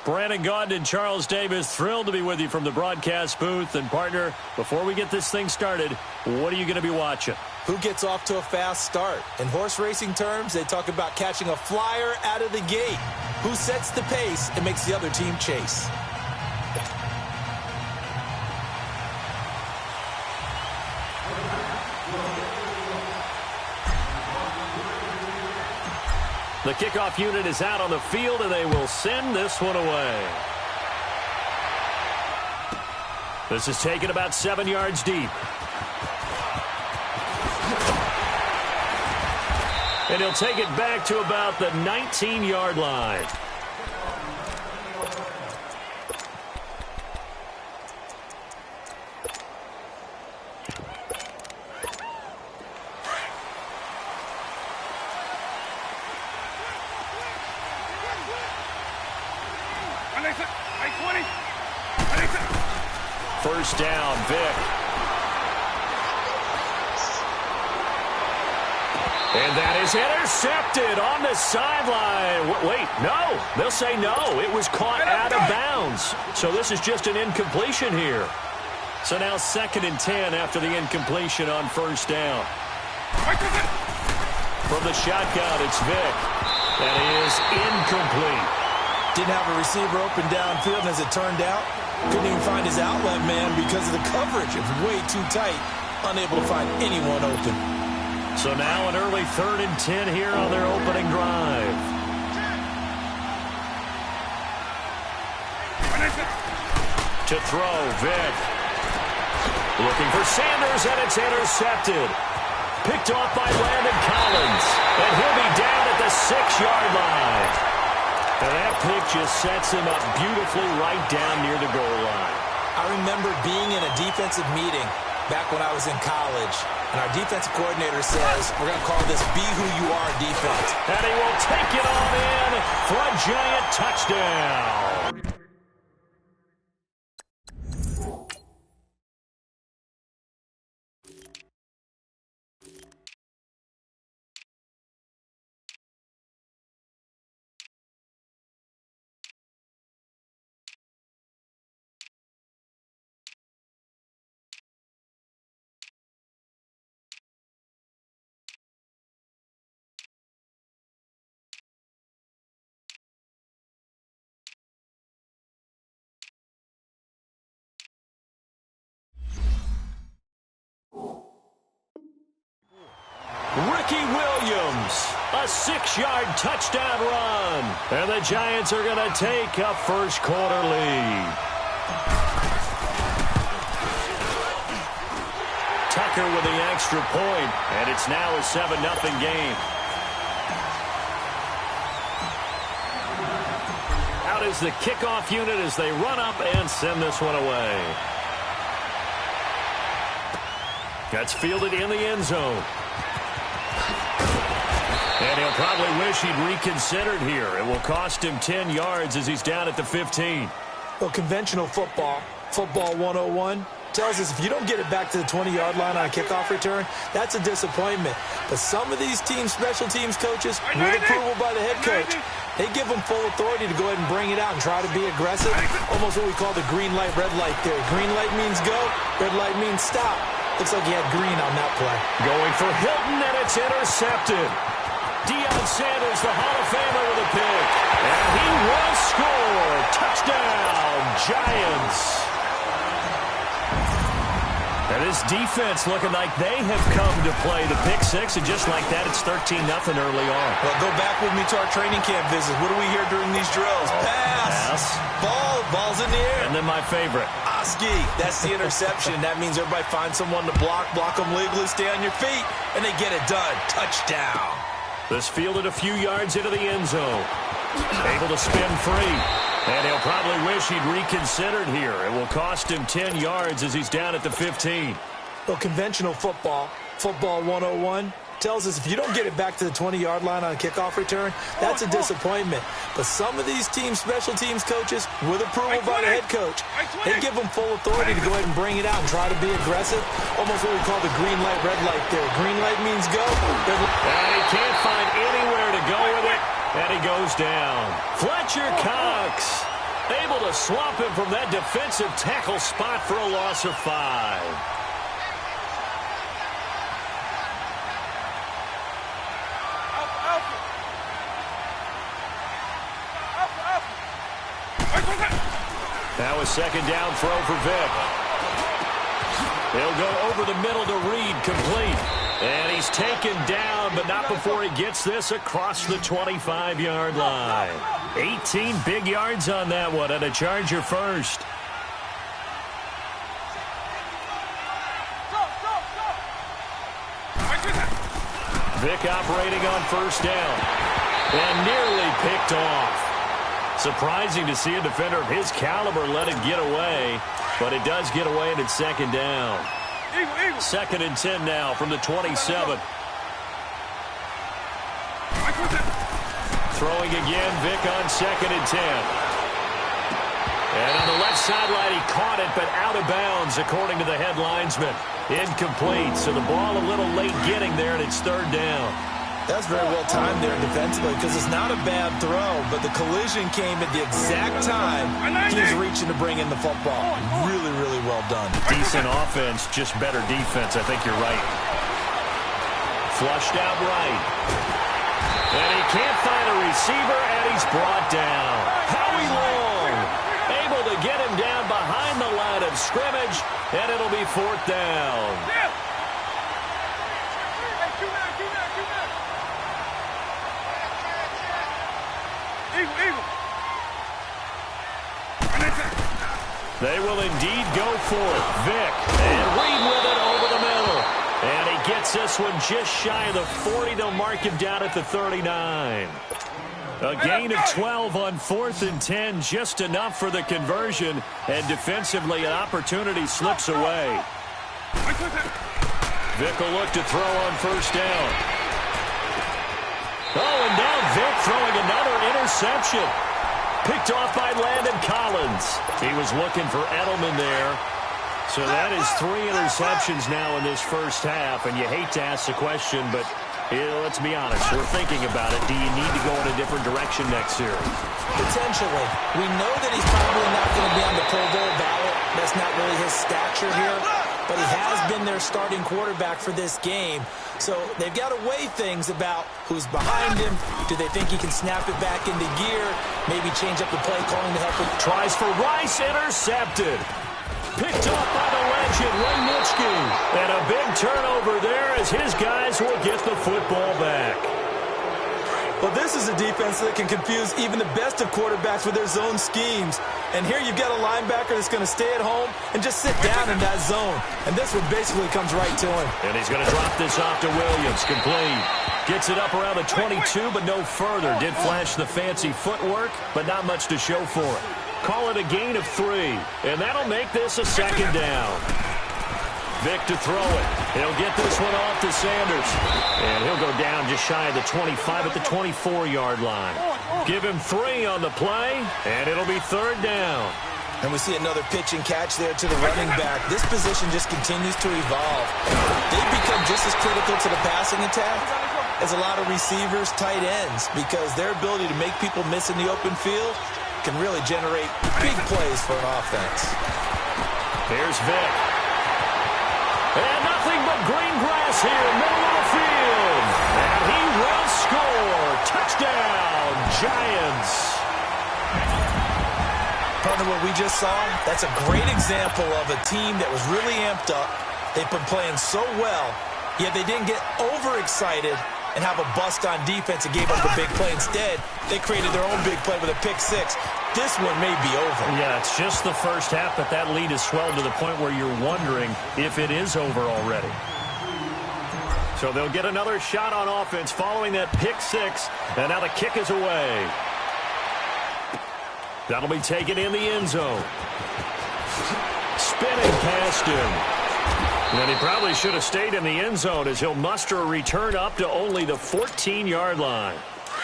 Brandon Gaudin and Charles Davis, thrilled to be with you from the broadcast booth. And, partner, before we get this thing started, what are you going to be watching? Who gets off to a fast start? In horse racing terms, they talk about catching a flyer out of the gate. Who sets the pace and makes the other team chase? The kickoff unit is out on the field, and they will send this one away. This is taken about 7 yards deep. And he'll take it back to about the 19-yard line. First down, Vic. And that is intercepted on the sideline. Wait, no. They'll say no. It was caught out of bounds. So this is just an incompletion here. So now 2nd and 10 after the incompletion on first down. From the shotgun, it's Vic. That is incomplete. Didn't have a receiver open downfield, and as it turned out, couldn't even find his outlet man because of the coverage. It was way too tight, unable to find anyone open. So now an early 3rd and 10 here on their opening drive. To throw, Vic. Looking for Sanders, and it's intercepted. Picked off by Landon Collins. And he'll be down at the 6-yard line. And that pick just sets him up beautifully right down near the goal line. I remember being in a defensive meeting back when I was in college, and our defensive coordinator says, we're going to call this Be Who You Are defense. And he will take it on in for a giant touchdown. Ricky Williams, a 6-yard touchdown run. And the Giants are going to take a first-quarter lead. Tucker with the extra point, and it's now a 7-0 game. Out is the kickoff unit as they run up and send this one away. That's fielded in the end zone. And he'll probably wish he'd reconsidered here. It will cost him 10 yards as he's down at the 15. Well, conventional football 101, tells us if you don't get it back to the 20-yard line on a kickoff return, that's a disappointment. But some of these special teams coaches, with approval by the head coach, they give them full authority to go ahead and bring it out and try to be aggressive. Almost what we call the green light, red light theory. Green light means go, red light means stop. Looks like he had green on that play. Going for Hilton, and it's intercepted. Deion Sanders, the Hall of Famer, with a pick. And he will score. Touchdown, Giants. And this defense looking like they have come to play the pick six, and just like that, it's 13-0 early on. Well, go back with me to our training camp visit. What do we hear during these drills? Pass. Ball's in the air. And then my favorite. Oski. That's the interception. That means everybody finds someone to block them legally, stay on your feet, and they get it done. Touchdown. This fielded a few yards into the end zone. Able to spin free. And he'll probably wish he'd reconsidered here. It will cost him 10 yards as he's down at the 15. Well, conventional football 101, tells us if you don't get it back to the 20-yard line on a kickoff return, that's a disappointment. But some of these special teams coaches, with approval by the head coach, they give them full authority to go ahead and bring it out and try to be aggressive. Almost what we call the green light, red light theory. Green light means go. And he can't find anywhere to go with it. And he goes down. Fletcher Cox Able to swamp him from that defensive tackle spot for a loss of 5. That was second down throw for Vic. He'll go over the middle to Reed, complete. And he's taken down, but not before he gets this across the 25-yard line. 18 big yards on that one, and a Charger first. Vic operating on first down. And nearly picked off. Surprising to see a defender of his caliber let it get away, but it does get away, and it's second down. Second and 10 now from the 27. Throwing again, Vic on second and 10. And on the left sideline, he caught it, but out of bounds, according to the head linesman. Incomplete, so the ball a little late getting there, and it's third down. That's very well timed there defensively because it's not a bad throw, but the collision came at the exact time he was reaching to bring in the football. Really, really well done. Decent offense, just better defense. I think you're right. Flushed out right. And he can't find a receiver, and he's brought down. Howie Long able to get him down behind the line of scrimmage, and it'll be fourth down. They will indeed go for it. Vic, and Reed with it over the middle. And he gets this one just shy of the 40. They'll mark him down at the 39. A gain of 12 on 4th and 10, just enough for the conversion. And defensively, an opportunity slips away. Vic will look to throw on first down. Oh, and now Vic throwing another interception. Picked off by Landon Collins. He was looking for Edelman there. So that is 3 interceptions now in this first half. And you hate to ask the question, but let's be honest. We're thinking about it. Do you need to go in a different direction next series? Potentially. We know that he's probably not going to be on the Pro Bowl ballot. That's not really his stature here. But he has been their starting quarterback for this game. So they've got to weigh things about who's behind him. Do they think he can snap it back into gear? Maybe change up the play calling to help him. Tries for Rice, intercepted. Picked off by the legend, Ray Nitschke. And a big turnover there as his guys will get the football back. Well, this is a defense that can confuse even the best of quarterbacks with their zone schemes. And here you've got a linebacker that's going to stay at home and just sit down in that zone. And this one basically comes right to him. And he's going to drop this off to Williams. Complete. Gets it up around the 22, but no further. Did flash the fancy footwork, but not much to show for it. Call it a gain of 3. And that'll make this a second down. Vic to throw it. He'll get this one off to Sanders. And he'll go down just shy of the 25 at the 24-yard line. Give him 3 on the play, and it'll be third down. And we see another pitch and catch there to the running back. This position just continues to evolve. They've become just as critical to the passing attack as a lot of receivers, tight ends, because their ability to make people miss in the open field can really generate big plays for an offense. Here's Vic. And nothing but green grass here, middle of the field. And he will score. Touchdown, Giants. Partner, what we just saw, that's a great example of a team that was really amped up. They've been playing so well, yet they didn't get overexcited and have a bust on defense and gave up a big play. Instead, they created their own big play with a pick-6. This one may be over. Yeah, it's just the first half, but that lead has swelled to the point where you're wondering if it is over already. So they'll get another shot on offense following that pick-6, and now the kick is away. That'll be taken in the end zone. Spinning past him. And he probably should have stayed in the end zone as he'll muster a return up to only the 14-yard line.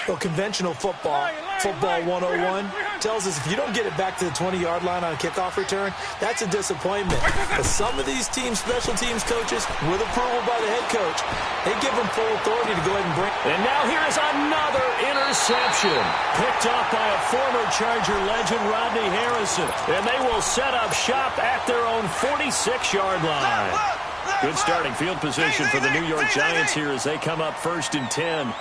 Well, conventional football, football 101, tells us if you don't get it back to the 20-yard line on a kickoff return, that's a disappointment. But some of these special teams coaches, with approval by the head coach, they give them full authority to go ahead and bring. And now here's another interception. Picked off by a former Charger legend, Rodney Harrison. And they will set up shop at their own 46-yard line. Good starting field position for the New York Giants here as they come up 1st and 10.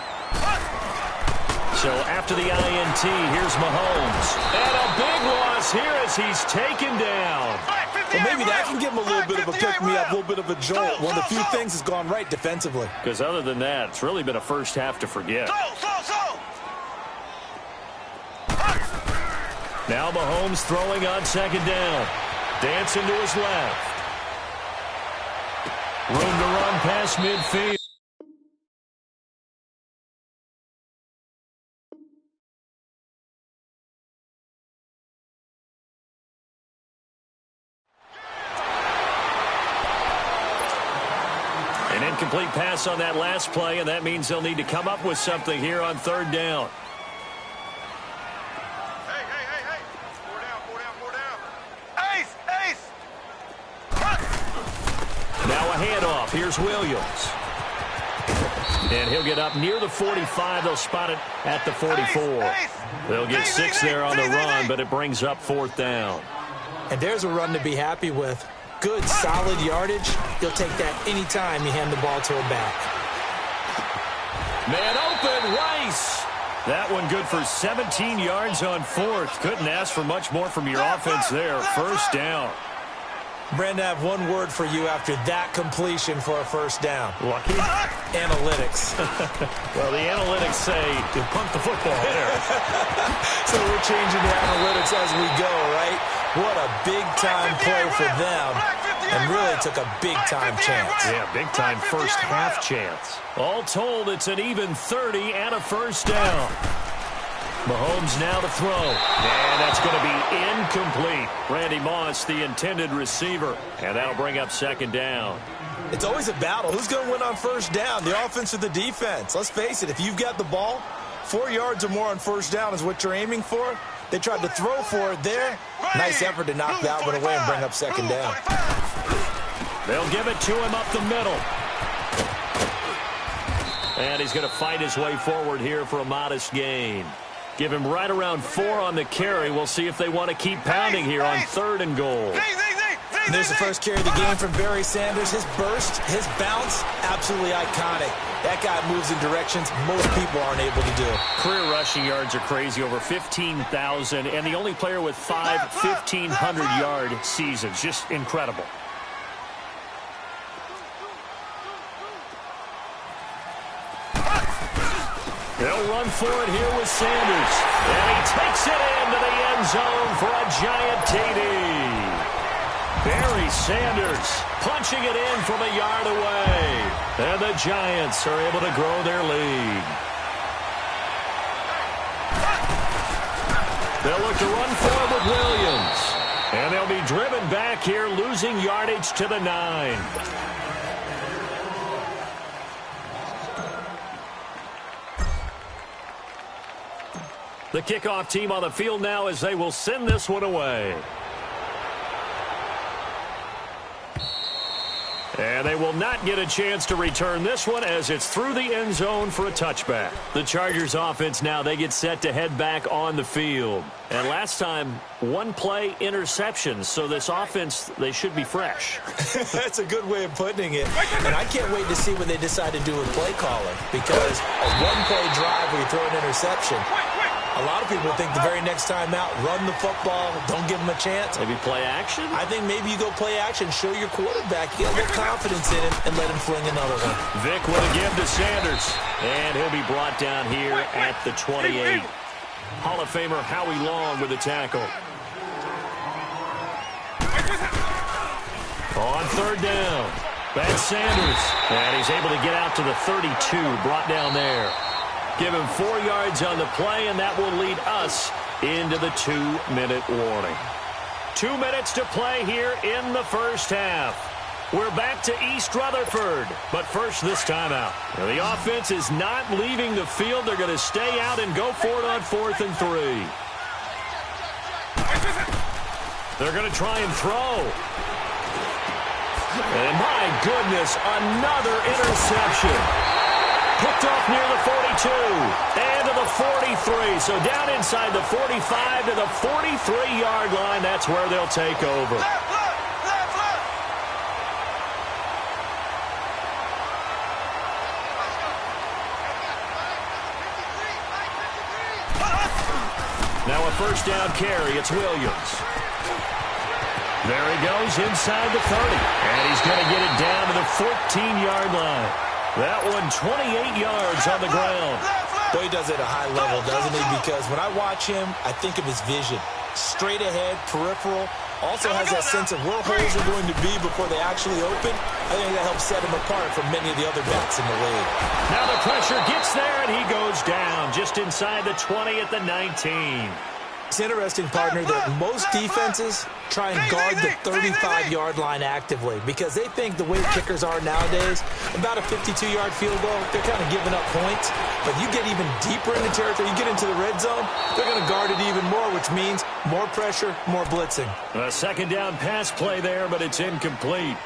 So after the INT, here's Mahomes. And a big loss here as he's taken down. Well, maybe that can give him a little bit of a pick-me-up, a little bit of a jolt. One of the few things has gone right defensively. Because other than that, it's really been a first half to forget. Now Mahomes throwing on 2nd down. Dancing to his left. Room to run past midfield. An incomplete pass on that last play, and that means they'll need to come up with something here on 3rd down. Hey. 4 down. Ace. Now a handoff. Here's Williams. And he'll get up near the 45. They'll spot it at the 44. They'll get 6 there on the run, but it brings up 4th down. And there's a run to be happy with. Good, solid yardage. You'll take that anytime you hand the ball to a back. Man open, Rice. That one good for 17 yards on 4th. Couldn't ask for much more from your offense there. 1st down. Brandon, I have one word for you after that completion for a 1st down. Lucky? Analytics. Well, the analytics say to punt the football there. So we're changing the analytics as we go, right? What a big-time play for them. And really took a big-time chance. Yeah, big-time first half chance. All told, it's an even 30 and a 1st down. Mahomes now to throw. And that's going to be incomplete. Randy Moss, the intended receiver. And that'll bring up 2nd down. It's always a battle. Who's going to win on 1st down, the offense or the defense? Let's face it, if you've got the ball, 4 yards or more on 1st down is what you're aiming for. They tried to throw for it there. Nice effort to knock that one away and bring up 2nd down. They'll give it to him up the middle. And he's going to fight his way forward here for a modest gain. Give him right around 4 on the carry. We'll see if they want to keep pounding here on 3rd and goal. And there's the first carry of the game from Barry Sanders. His burst, his bounce, absolutely iconic. That guy moves in directions most people aren't able to do. Career rushing yards are crazy, over 15,000, and the only player with 5 1,500-yard seasons. Just incredible. They'll run for it here with Sanders. And he takes it into the end zone for a giant TD. Barry Sanders punching it in from a yard away. And the Giants are able to grow their lead. They'll look to run for it with Williams. And they'll be driven back here, losing yardage to the 9. The kickoff team on the field now as they will send this one away. And they will not get a chance to return this one as it's through the end zone for a touchback. The Chargers offense now, they get set to head back on the field. And last time, 1 play interceptions, so this offense, they should be fresh. That's a good way of putting it. And I can't wait to see what they decide to do with play calling, because a 1-play drive where you throw an interception, a lot of people think the very next time out, run the football, don't give them a chance. Maybe play action? I think maybe you go play action, show your quarterback, get a little confidence in him, and let him fling another one. Vic with a give to Sanders. And he'll be brought down here at the 28. Hall of Famer Howie Long with the tackle. On 3rd down, that's Sanders. And he's able to get out to the 32, brought down there. Give him 4 yards on the play, and that will lead us into the 2-minute warning. 2 minutes to play here in the first half. We're back to East Rutherford, but first this timeout. Now, the offense is not leaving the field. They're going to stay out and go for it on 4th and 3. They're going to try and throw. And my goodness, another interception. Picked off near the 42 and to the 43. So down inside the 45 to the 43-yard line. That's where they'll take over. Now a first down carry. It's Williams. There he goes inside the 30. And he's going to get it down to the 14-yard line. That one 28 yards on the ground. Boy, he does it at a high level, doesn't he? Because when I watch him, I think of his vision. Straight ahead, peripheral. Also has that sense of where holes are going to be before they actually open. I think that helps set him apart from many of the other backs in the league. Now the pressure gets there, and he goes down just inside the 20 at the 19. It's interesting, partner, that most defenses try and guard the 35-yard line actively because they think the way kickers are nowadays, about a 52-yard field goal, they're kind of giving up points. But you get even deeper into territory, you get into the red zone, they're going to guard it even more, which means more pressure, more blitzing. A second down pass play there, but it's incomplete.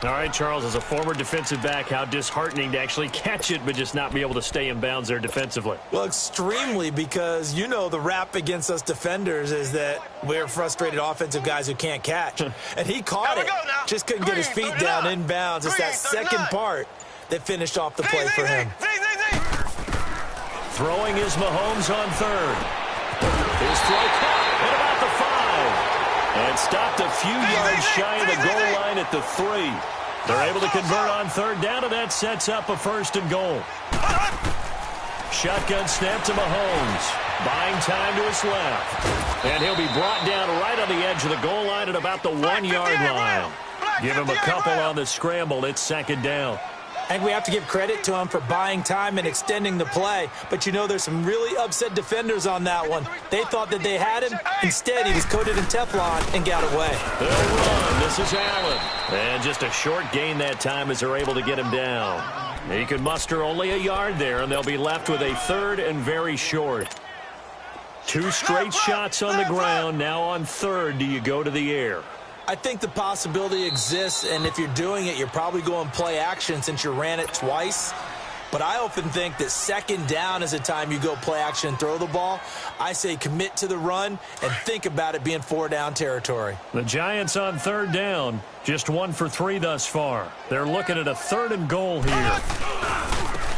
All right, Charles, as a former defensive back, how disheartening to actually catch it but just not be able to stay in bounds there defensively. Well, extremely, because you know the rap against us defenders is that we're frustrated offensive guys who can't catch. And he caught it, just couldn't get his feet down in bounds. It's that second part that finished off the play for him. Throwing is Mahomes on third. His throw caught at about the 5. And stopped a few yards shy of the goal line at the 3. They're able to convert on third down, and that sets up a first and goal. Shotgun snap to Mahomes. Buying time to his left. And he'll be brought down right on the edge of the goal line at about the 1-yard line. Give him a couple on the scramble. It's second down. I think we have to give credit to him for buying time and extending the play. But, you know, there's some really upset defenders on that one. They thought that they had him. Instead, he was coated in Teflon and got away. They'll run. This is Allen. And just a short gain that time as they're able to get him down. He could muster only a yard there, and they'll be left with a third and very short. 2 straight shots on the ground. Now on third, do you go to the air? I think the possibility exists, and if you're doing it, you're probably going play action since you ran it twice. But I often think that second down is the time you go play action and throw the ball. I say commit to the run and think about it being 4-down territory. The Giants on third down, just 1 for 3 thus far. They're looking at a third and goal here.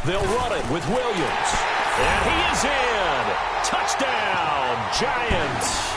They'll run it with Williams. And he is in. Touchdown, Giants.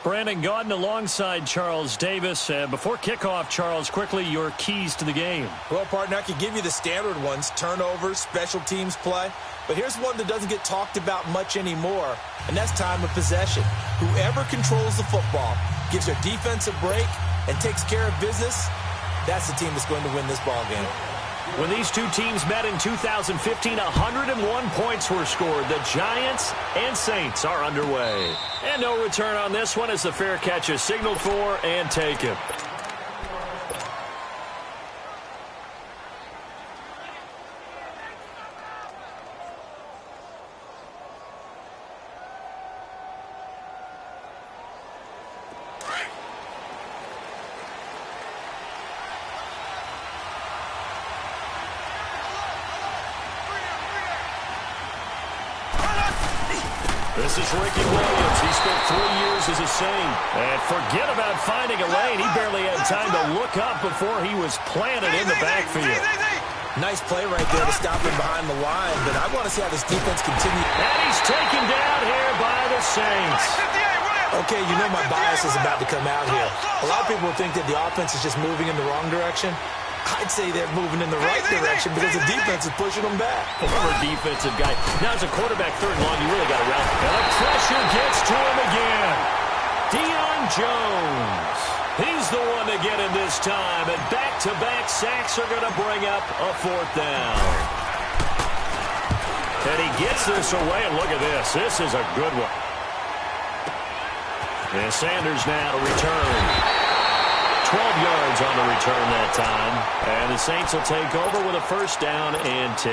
Brandon Gaudin alongside Charles Davis. Before kickoff, Charles, quickly your keys to the game. Well, partner, I can give you the standard ones, turnovers, special teams play. But here's one that doesn't get talked about much anymore, and that's time of possession. Whoever controls the football, gives their defense a break, and takes care of business, that's the team that's going to win this ball game. When these two teams met in 2015, 101 points were scored. The Giants and Saints are underway. And no return on this one as the fair catch is signaled for and taken. This is Ricky Williams. He spent 3 years as a Saint. And forget about finding a lane. He barely had time to look up before he was planted in the backfield. Nice play right there to stop him behind the line, but I want to see how this defense continues. And he's taken down here by the Saints. Okay, you know my bias is about to come out here. A lot of people think that the offense is just moving in the wrong direction. I'd say they're moving in the right direction because the defense is pushing them back. Former defensive guy. Now as a quarterback, third and long, you really got to route. And the pressure gets to him again. Deion Jones. He's the one to get him this time. And back-to-back sacks are going to bring up a fourth down. And he gets this away. And look at this. This is a good one. And Sanders now to return. 12 yards on the return that time. And the Saints will take over with a first down and 10.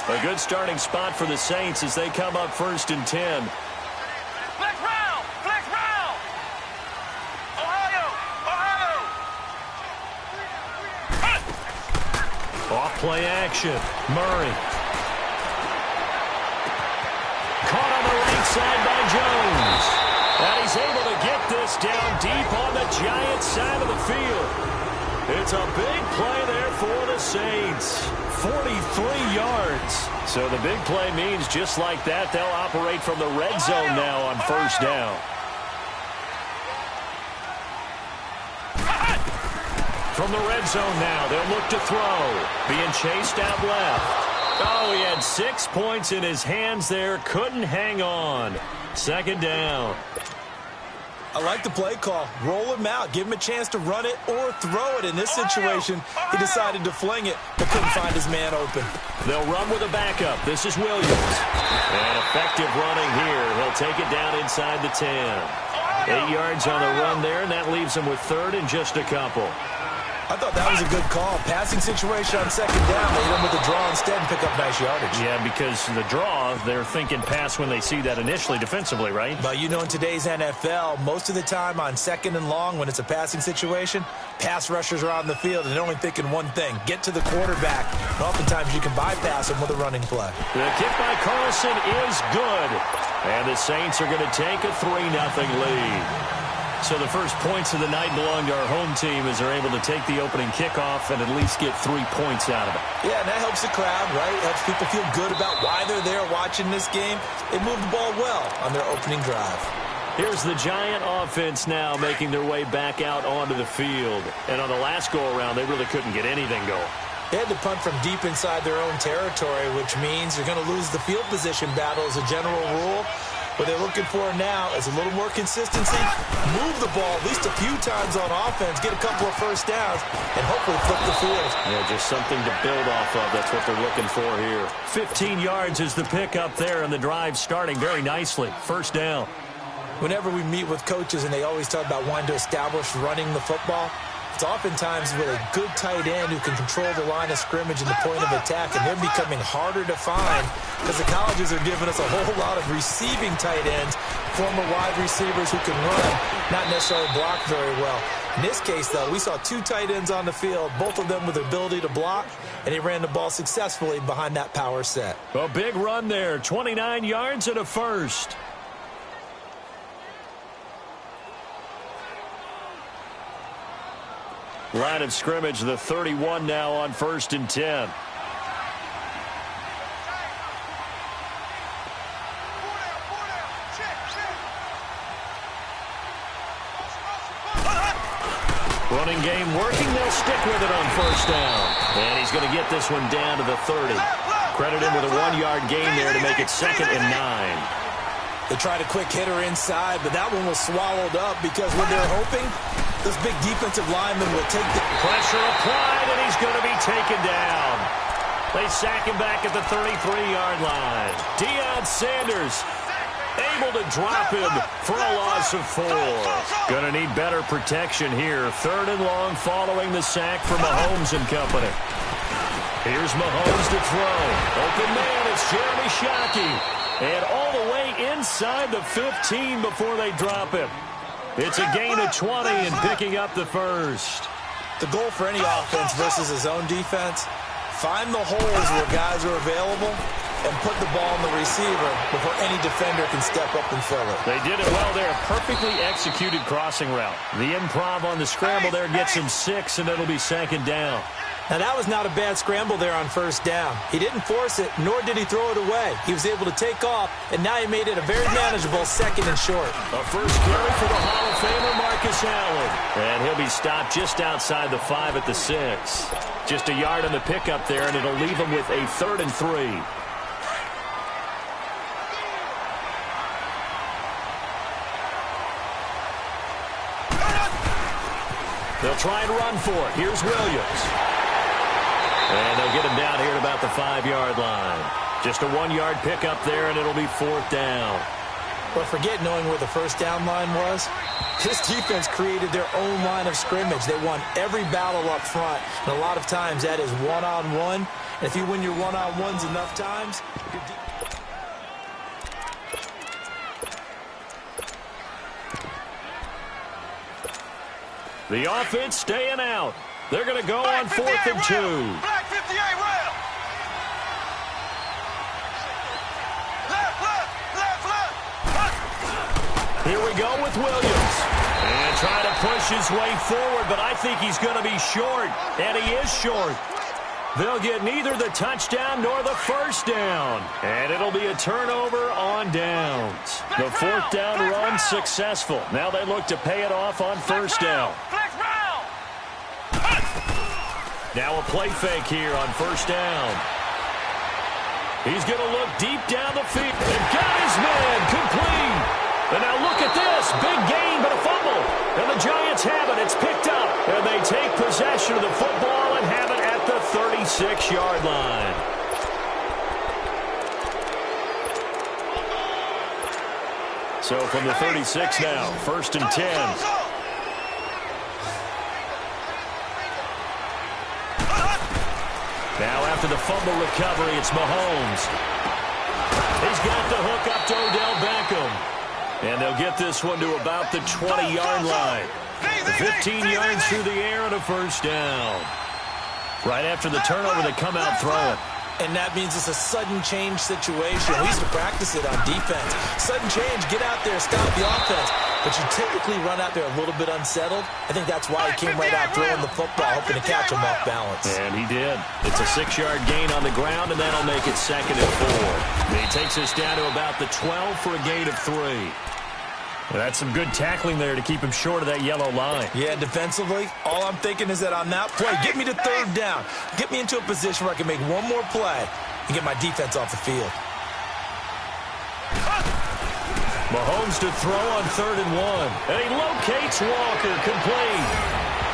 A good starting spot for the Saints as they come up first and 10. Flex round! Flex round! Ohio! Ohio! Off play action. Murray. Caught on the right side by Jones. And he's able to get this down deep on the Giants side of the field. It's a big play there for the Saints. 43 yards. So the big play means just like that, they'll operate from the red zone now on first down. From the red zone now, they'll look to throw. Being chased out left. Oh, he had 6 points in his hands there. Couldn't hang on. Second down. I like the play call. Roll him out. Give him a chance to run it or throw it. In this situation, he decided to fling it, but couldn't find his man open. They'll run with a backup. This is Williams. And effective running here. He'll take it down inside the 10. 8 yards on the run there, and that leaves him with third and just a couple. I thought that was a good call. Passing situation on second down. They hit him with a draw instead and pick up nice yardage. Yeah, because the draw, they're thinking pass when they see that initially defensively, right? But you know, in today's NFL, most of the time on second and long when it's a passing situation, pass rushers are on the field and they're only thinking one thing, get to the quarterback. And oftentimes you can bypass him with a running play. The kick by Carlson is good. And the Saints are going to take a 3-0 lead. So the first points of the night belong to our home team as they're able to take the opening kickoff and at least get 3 points out of it. Yeah, and that helps the crowd, right? Helps people feel good about why they're there watching this game. They moved the ball well on their opening drive. Here's the Giant offense now making their way back out onto the field. And on the last go-around, they really couldn't get anything going. They had to punt from deep inside their own territory, which means you're going to lose the field position battle as a general rule. What they're looking for now is a little more consistency, move the ball at least a few times on offense, get a couple of first downs, and hopefully flip the field. Yeah, just something to build off of. That's what they're looking for here. 15 yards is the pickup there, and the drive starting very nicely. First down. Whenever we meet with coaches and they always talk about wanting to establish running the football, it's oftentimes with a good tight end who can control the line of scrimmage and the point of attack, and they're becoming harder to find because the colleges are giving us a whole lot of receiving tight ends, former wide receivers who can run, not necessarily block very well. In this case, though, we saw 2 tight ends on the field, both of them with the ability to block, and he ran the ball successfully behind that power set. A big run there, 29 yards and a first. Line of scrimmage, the 31 now on first and 10. Running game working. They'll stick with it on first down. And he's going to get this one down to the 30. Credit him with a 1-yard gain there to make it 2nd and 9. They tried a quick hitter inside, but that one was swallowed up because when they're hoping, this big defensive lineman will take the pressure applied, and he's going to be taken down. They sack him back at the 33-yard line. Deion Sanders able to drop him for a loss of 4. Going to need better protection here. 3rd and long following the sack for Mahomes and company. Here's Mahomes to throw. Open man, it's Jeremy Shockey. And all the way inside the 15 before they drop him. It's a gain of 20 and picking up the first. The goal for any offense versus his own defense, find the holes where guys are available and put the ball on the receiver before any defender can step up and fill it. They did it well there. Perfectly executed crossing route. The improv on the scramble there gets him 6, and it'll be 2nd down. Now, that was not a bad scramble there on first down. He didn't force it, nor did he throw it away. He was able to take off, and now he made it a very manageable 2nd and short. A first carry for the Hall of Famer, Marcus Allen. And he'll be stopped just outside the 5 at the 6. Just a yard on the pickup there, and it'll leave him with a 3rd and 3. They'll try and run for it. Here's Williams. And they'll get him down here at about the 5-yard line. Just a 1-yard pickup there, and it'll be 4th down. But forget knowing where the first down line was. This defense created their own line of scrimmage. They won every battle up front. And a lot of times that is one-on-one. And if you win your one-on-ones enough times, the offense staying out. They're going to go on 4th and 2. Black 58 rail. Left. Here we go with Williams. And trying to push his way forward, but I think he's going to be short. And he is short. They'll get neither the touchdown nor the first down. And it'll be a turnover on downs. The 4th down run successful. Now they look to pay it off on first down. Now a play fake here on first down. He's going to look deep down the field. And got his man complete. And now look at this. Big gain, but a fumble. And the Giants have it. It's picked up. And they take possession of the football and have it at the 36-yard line. So from the 36 now, 1st and 10. Now after the fumble recovery, it's Mahomes. He's got the hook up to Odell Beckham. And they'll get this one to about the 20-yard line. 15 yards through the air and a first down. Right after the turnover, they come out throwing. And that means it's a sudden change situation. We used to practice it on defense. Sudden change, get out there, stop the offense. But you typically run out there a little bit unsettled. I think that's why he came right out throwing the football, hoping to catch him off balance. And he did. It's a 6-yard gain on the ground, and that'll make it 2nd and 4. He takes us down to about the 12 for a gain of 3. That's some good tackling there to keep him short of that yellow line. Yeah, defensively, all I'm thinking is that on that play, get me to 3rd down. Get me into a position where I can make one more play and get my defense off the field. Mahomes to throw on 3rd and 1. And he locates Walker complete.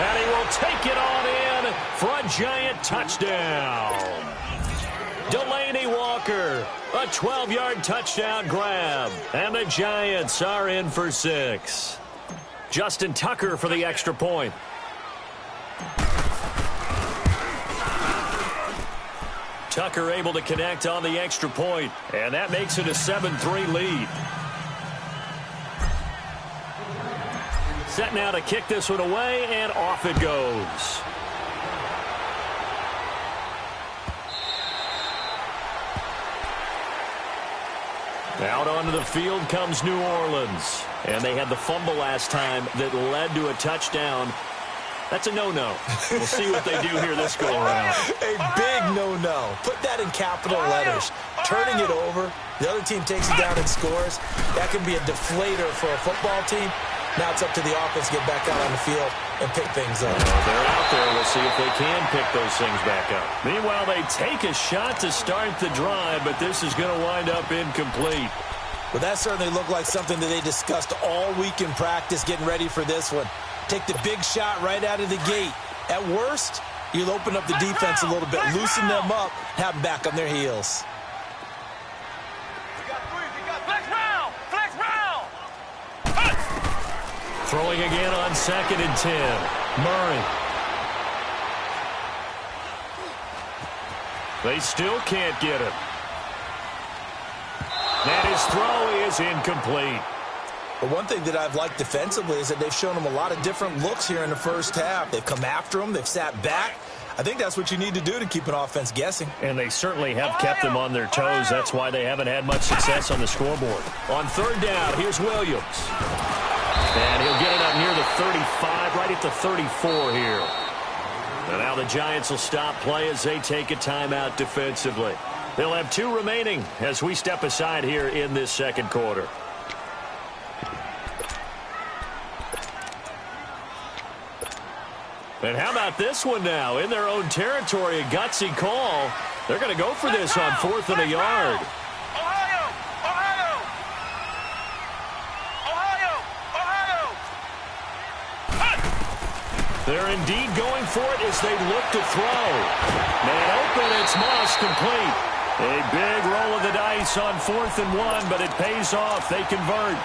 And he will take it on in for a Giant touchdown. Delaney Walker, a 12-yard touchdown grab. And the Giants are in for 6. Justin Tucker for the extra point. Tucker able to connect on the extra point. And that makes it a 7-3 lead. Set now to kick this one away, and off it goes. Out onto the field comes New Orleans. And they had the fumble last time that led to a touchdown. That's a no-no. We'll see what they do here this go-around. A big no-no. Put that in capital letters. Turning it over, the other team takes it down and scores. That can be a deflator for a football team. Now it's up to the offense to get back out on the field and pick things up. They're out there. We'll see if they can pick those things back up. Meanwhile, they take a shot to start the drive, but this is going to wind up incomplete. Well, that certainly looked like something that they discussed all week in practice getting ready for this one. Take the big shot right out of the gate. At worst, you'll open up the defense a little bit, loosen them up, have them back on their heels. Throwing again on 2nd and 10. Murray. They still can't get him. And his throw is incomplete. But one thing that I've liked defensively is that they've shown him a lot of different looks here in the first half. They've come after him. They've sat back. I think that's what you need to do to keep an offense guessing. And they certainly have kept them on their toes. That's why they haven't had much success on the scoreboard. On 3rd down, here's Williams. And he'll get it up near the 35, right at the 34 here. And now the Giants will stop play as they take a timeout defensively. They'll have 2 remaining as we step aside here in this 2nd quarter. And how about this one now? In their own territory, a gutsy call. They're going to go for this on 4th and a yard. They're indeed going for it as they look to throw. Man open, it's Moss complete. A big roll of the dice on 4th and 1, but it pays off. They convert.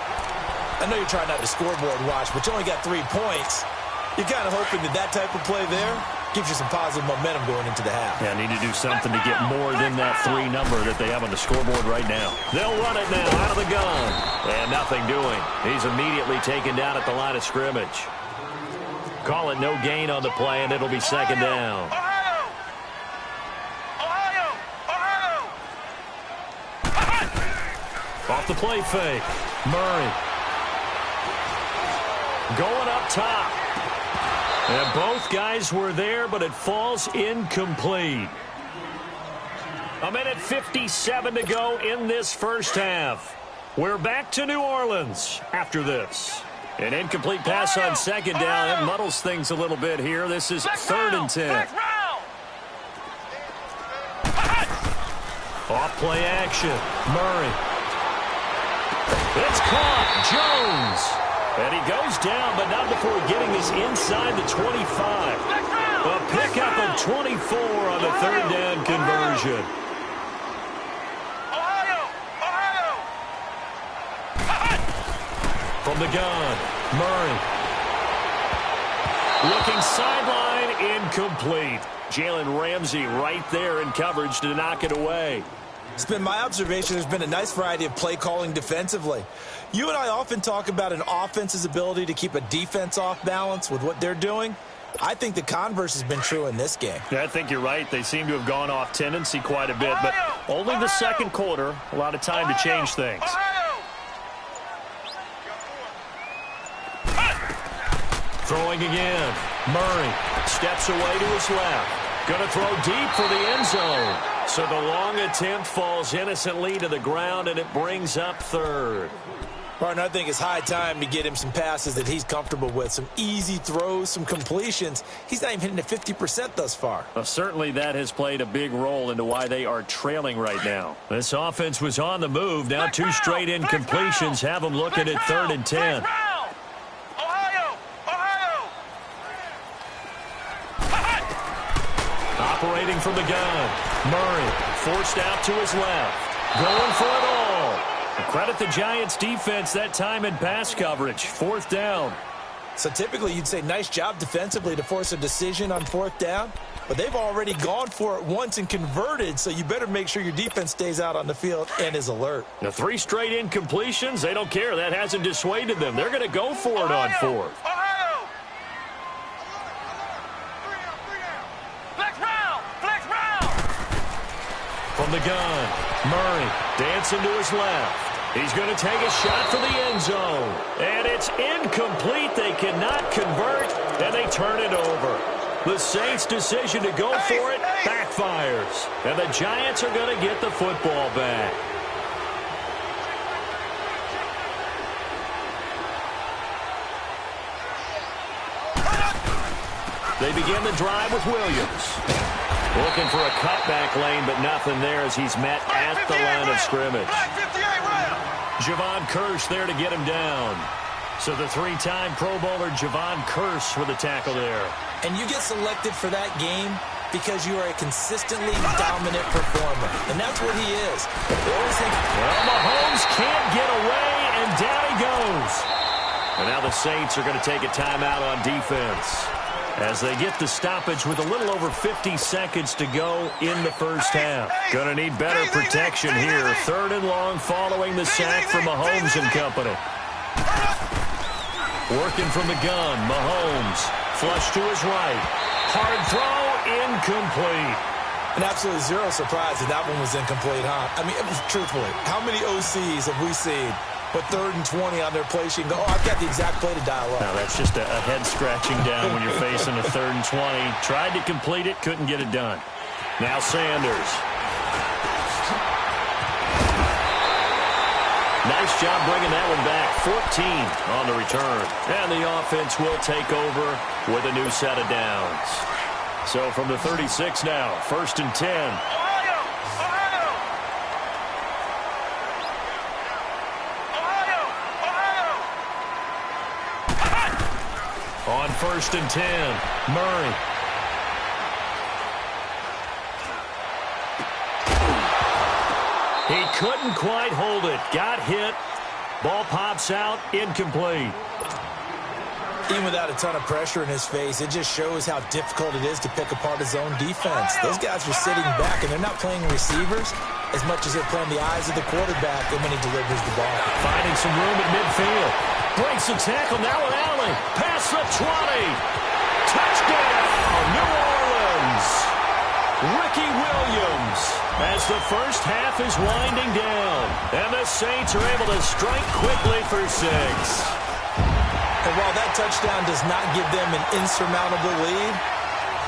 I know you're trying not to scoreboard watch, but you only got 3 points. You're kind of hoping that type of play there gives you some positive momentum going into the half. Yeah, need to do something to get more than that 3 number that they have on the scoreboard right now. They'll run it now out of the gun. And nothing doing. He's immediately taken down at the line of scrimmage. Call it no gain on the play, and it'll be 2nd down. Off the play fake. Murray. Going up top. And both guys were there, but it falls incomplete. 1:57 to go in this first half. We're back to New Orleans after this. An incomplete pass on 2nd down. It muddles things a little bit here. This is 3rd and 10. Off play action. Murray. It's caught. Jones. And he goes down, but not before getting us inside the 25. A pickup of 24 on the 3rd down conversion. From the gun, Murray. Looking sideline, incomplete. Jalen Ramsey right there in coverage to knock it away. It's been my observation there's been a nice variety of play calling defensively. You and I often talk about an offense's ability to keep a defense off balance with what they're doing. I think the converse has been true in this game. Yeah, I think you're right. They seem to have gone off tendency quite a bit, but only the 2nd quarter. A lot of time to change things. Throwing again. Murray steps away to his left. Going to throw deep for the end zone. So the long attempt falls innocently to the ground, and it brings up 3rd. Partner, I think it's high time to get him some passes that he's comfortable with. Some easy throws, some completions. He's not even hitting at 50% thus far. Well, certainly that has played a big role into why they are trailing right now. This offense was on the move. Now 2 straight incompletions have them looking at 3rd and 10. Operating from the gun. Murray forced out to his left. Going for it all. Credit the Giants defense that time in pass coverage. 4th down. So typically you'd say nice job defensively to force a decision on 4th down. But they've already gone for it once and converted, so you better make sure your defense stays out on the field and is alert. Now 3 straight incompletions, they don't care. That hasn't dissuaded them. They're going to go for it on 4th. From the gun, Murray dancing to his left. He's going to take a shot for the end zone. And it's incomplete. They cannot convert, and they turn it over. The Saints' decision to go for it backfires. And the Giants are going to get the football back. They begin the drive with Williams. Looking for a cutback lane, but nothing there as he's met at the line of scrimmage. Javon Kearse there to get him down. So the three-time Pro Bowler Javon Kearse with a tackle there. And you get selected for that game because you are a consistently dominant performer. And that's what he is. They always think, well, Mahomes can't get away, and down he goes. And now the Saints are going to take a timeout on defense as they get the stoppage with a little over 50 seconds to go in the first half. Going to need better protection here. 3rd and long following the sack from Mahomes and company. Working from the gun, Mahomes. Flush to his right. Hard throw, incomplete. And absolutely zero surprise that one was incomplete, huh? I mean, truthfully, how many OCs have we seen but 3rd and 20 on their play sheet and go, oh, I've got the exact play to dial up? Now, that's just a head-scratching down when you're facing a 3rd and 20. Tried to complete it, couldn't get it done. Now Sanders. Nice job bringing that one back. 14 on the return. And the offense will take over with a new set of downs. So from the 36 now, 1st and 10. On 1st and 10, Murray. He couldn't quite hold it. Got hit. Ball pops out. Incomplete. Even without a ton of pressure in his face, it just shows how difficult it is to pick apart his own defense. Those guys are sitting back, and they're not playing receivers as much as they're playing the eyes of the quarterback and when he delivers the ball. Finding some room at midfield. Breaks the tackle. Now with Allen. Past the 20. Touchdown, New Orleans. Ricky Williams as the first half is winding down. And the Saints are able to strike quickly for 6. And while that touchdown does not give them an insurmountable lead,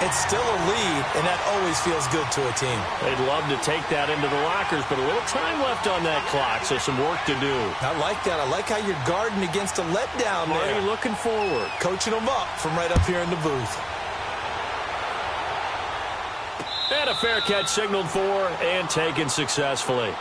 it's still a lead, and that always feels good to a team. They'd love to take that into the lockers, but a little time left on that clock, so some work to do. I like that. I like how you're guarding against a letdown there. Already looking forward. Coaching them up from right up here in the booth. And a fair catch signaled for and taken successfully.